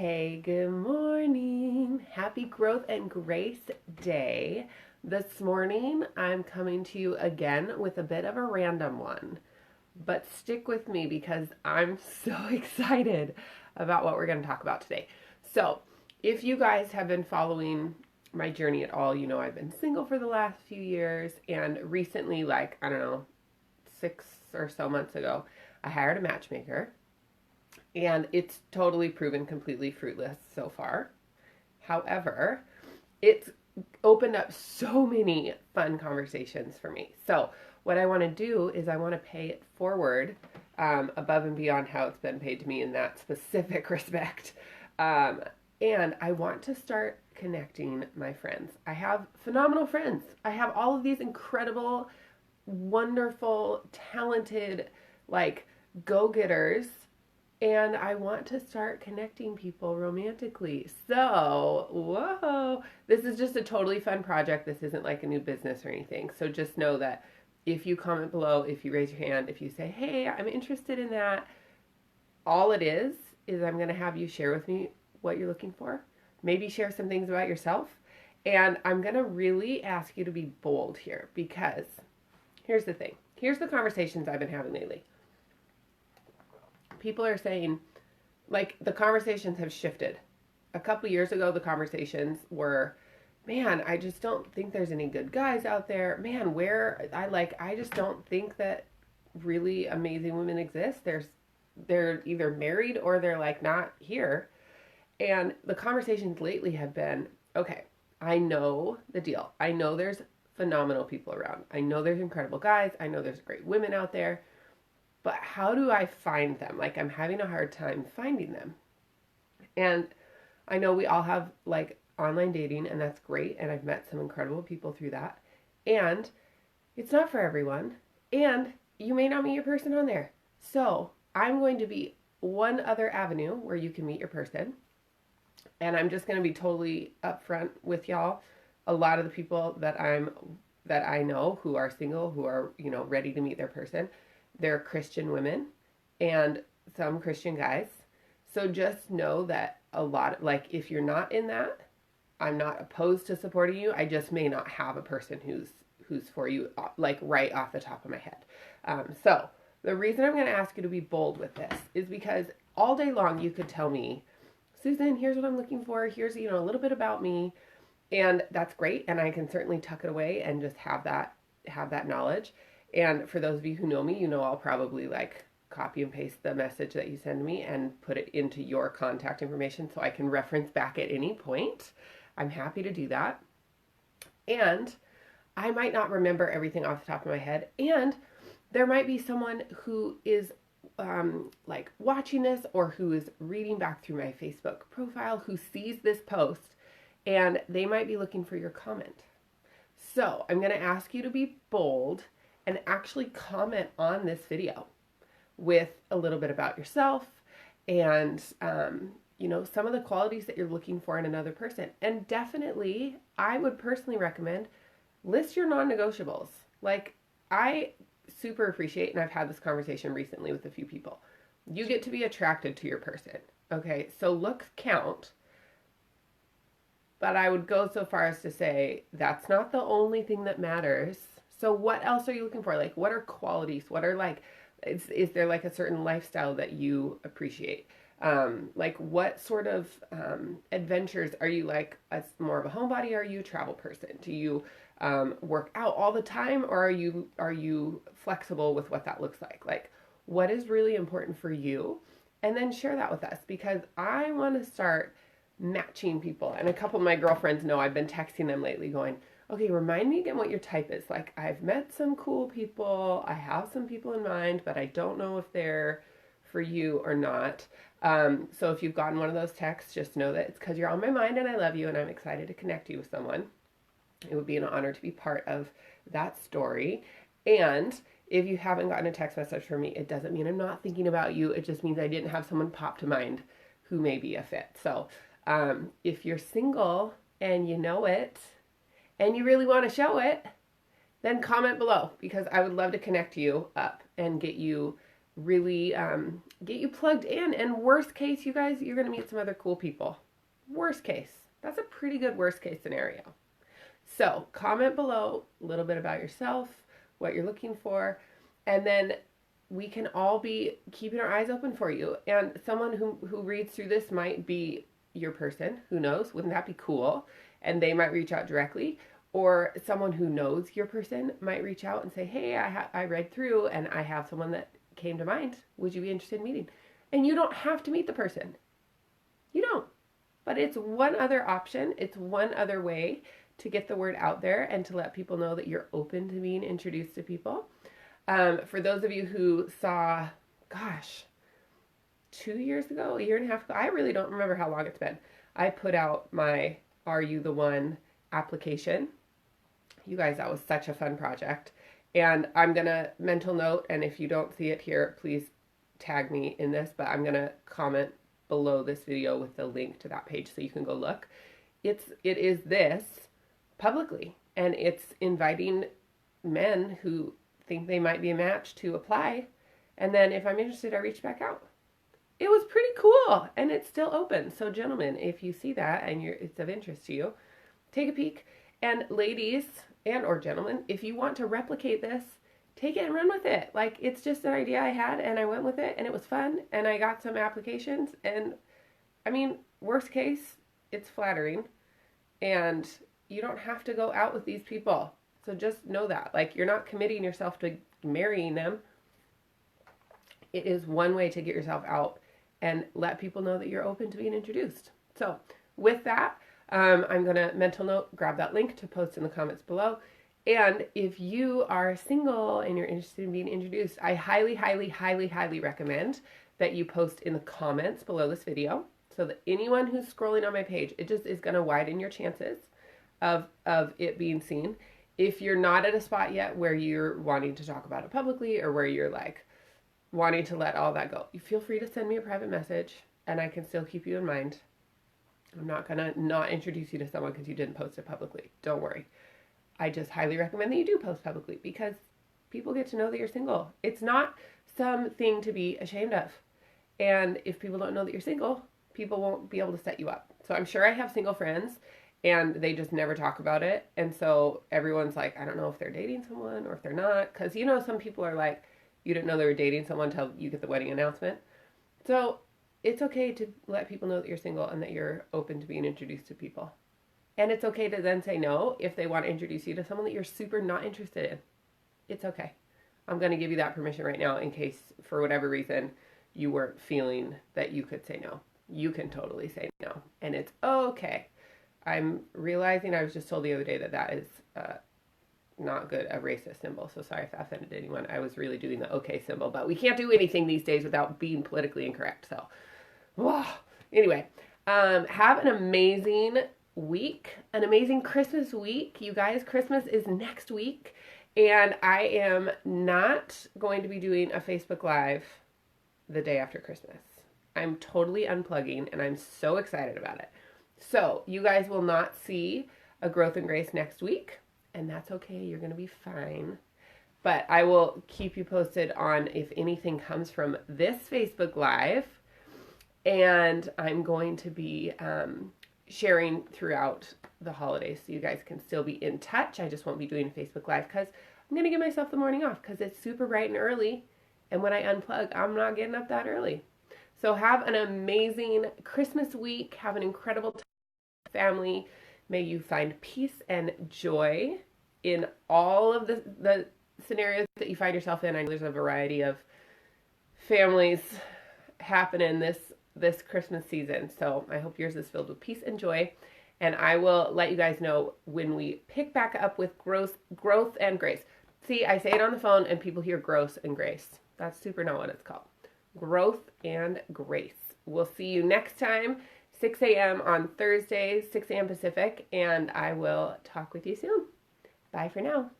Hey, good morning. Happy Growth and Grace Day. This morning, I'm coming to you again with a bit of a random one, but stick with me because I'm so excited about what we're going to talk about today. So, if you guys have been following my journey at all, you know I've been single for the last few years, and recently, I don't know, 6 or so months ago, I hired a matchmaker. And it's totally proven completely fruitless so far. However, it's opened up so many fun conversations for me. So, what I want to do is I want to pay it forward above and beyond how it's been paid to me in that specific respect. And I want to start connecting my friends. I have phenomenal friends. I have all of these incredible, wonderful, talented, go getters, and I want to start connecting people romantically. So, whoa, this is just a totally fun project. This isn't like a new business or anything. So just know that if you comment below, if you raise your hand, if you say, hey, I'm interested in that, all it is I'm going to have you share with me what you're looking for. Maybe share some things about yourself. And I'm going to really ask you to be bold here because here's the thing. Here's the conversations I've been having lately. People are saying, the conversations have shifted. A couple years ago, the conversations were, man, I just don't think there's any good guys out there. Man, I just don't think that really amazing women exist. They're either married or they're not here. And the conversations lately have been, okay, I know the deal. I know there's phenomenal people around. I know there's incredible guys. I know there's great women out there. But how do I find them? I'm having a hard time finding them. And I know we all have online dating, and that's great. And I've met some incredible people through that. And it's not for everyone. And you may not meet your person on there. So I'm going to be one other avenue where you can meet your person. And I'm just going to be totally upfront with y'all. A lot of the people that I know who are single, who are, ready to meet their person, they're Christian women and some Christian guys. So just know that if you're not in that, I'm not opposed to supporting you. I just may not have a person who's for you, right off the top of my head. So the reason I'm going to ask you to be bold with this is because all day long you could tell me, Susan, here's what I'm looking for. Here's, a little bit about me. And that's great. And I can certainly tuck it away and just have that knowledge. And for those of you who know me, I'll probably copy and paste the message that you send me and put it into your contact information so I can reference back at any point. I'm happy to do that. And I might not remember everything off the top of my head. And there might be someone who is watching this or who is reading back through my Facebook profile who sees this post and they might be looking for your comment. So I'm going to ask you to be bold and actually comment on this video with a little bit about yourself and, some of the qualities that you're looking for in another person. And definitely, I would personally recommend list your non-negotiables. I super appreciate, and I've had this conversation recently with a few people, you get to be attracted to your person. Okay, so looks count. But I would go so far as to say that's not the only thing that matters. So what else are you looking for? What are qualities? What are is there a certain lifestyle that you appreciate? What sort of adventures are you more of a homebody? Are you a travel person? Do you work out all the time, or are you flexible with what that looks like? What is really important for you? And then share that with us because I want to start matching people. And a couple of my girlfriends know I've been texting them lately going, okay, remind me again what your type is. I've met some cool people. I have some people in mind, but I don't know if they're for you or not. So if you've gotten one of those texts, just know that it's because you're on my mind and I love you and I'm excited to connect you with someone. It would be an honor to be part of that story. And if you haven't gotten a text message from me, it doesn't mean I'm not thinking about you. It just means I didn't have someone pop to mind who may be a fit. So if you're single and you know it and you really want to show it, then comment below because I would love to connect you up and get you really get you plugged in. And worst case, you guys, you're going to meet some other cool people. Worst case. That's a pretty good worst case scenario. So comment below a little bit about yourself, what you're looking for, and then we can all be keeping our eyes open for you. And someone who reads through this might be your person. Who knows? Wouldn't that be cool? And they might reach out directly. Or someone who knows your person might reach out and say, hey, I read through and I have someone that came to mind. Would you be interested in meeting? And you don't have to meet the person. You don't. But it's one other option. It's one other way to get the word out there and to let people know that you're open to being introduced to people. For those of you who saw, gosh, 2 years ago, a year and a half ago, I really don't remember how long it's been. I put out my Are You the One application. You guys, that was such a fun project. And I'm going to mental note, and if you don't see it here, please tag me in this, but I'm going to comment below this video with the link to that page so you can go look. It is this publicly, and it's inviting men who think they might be a match to apply. And then if I'm interested, I reach back out. It was pretty cool, and it's still open. So gentlemen, if you see that and it's of interest to you, take a peek. And ladies and or gentlemen, if you want to replicate this, take it and run with it. Like, it's just an idea I had and I went with it and it was fun and I got some applications. And I mean, worst case, it's flattering and you don't have to go out with these people. So just know that, like, you're not committing yourself to marrying them. It is one way to get yourself out and let people know that you're open to being introduced. So with that, I'm going to mental note, grab that link to post in the comments below. And if you are single and you're interested in being introduced, I highly, highly, highly, highly recommend that you post in the comments below this video so that anyone who's scrolling on my page, it just is going to widen your chances of it being seen. If you're not at a spot yet where you're wanting to talk about it publicly or where you're like wanting to let all that go, you feel free to send me a private message and I can still keep you in mind. I'm not going to not introduce you to someone because you didn't post it publicly. Don't worry. I just highly recommend that you do post publicly because people get to know that you're single. It's not something to be ashamed of. And if people don't know that you're single, people won't be able to set you up. So I'm sure I have single friends and they just never talk about it. And so everyone's like, I don't know if they're dating someone or if they're not. Because, you know, some people are like, you didn't know they were dating someone until you get the wedding announcement. So it's okay to let people know that you're single and that you're open to being introduced to people. And it's okay to then say no if they want to introduce you to someone that you're super not interested in. It's okay. I'm going to give you that permission right now in case, for whatever reason, you weren't feeling that you could say no. You can totally say no. And it's okay. I'm realizing I was just told the other day that is not good, a racist symbol. So sorry if that offended anyone. I was really doing the okay symbol. But we can't do anything these days without being politically incorrect. So, anyway, have an amazing week, an amazing Christmas week. You guys, Christmas is next week. And I am not going to be doing a Facebook Live the day after Christmas. I'm totally unplugging and I'm so excited about it. So you guys will not see a Growth and Grace next week, and that's okay. You're going to be fine. But I will keep you posted on if anything comes from this Facebook Live, and I'm going to be sharing throughout the holidays so you guys can still be in touch. I just won't be doing a Facebook Live because I'm going to give myself the morning off because it's super bright and early, and when I unplug, I'm not getting up that early. So have an amazing Christmas week. Have an incredible time with family. May you find peace and joy in all of the scenarios that you find yourself in. I know there's a variety of families happening this Christmas season. So I hope yours is filled with peace and joy. And I will let you guys know when we pick back up with growth and grace. See, I say it on the phone and people hear gross and grace. That's super not what it's called. Growth and grace. We'll see you next time, 6 a.m. on Thursdays, 6 a.m. Pacific, and I will talk with you soon. Bye for now.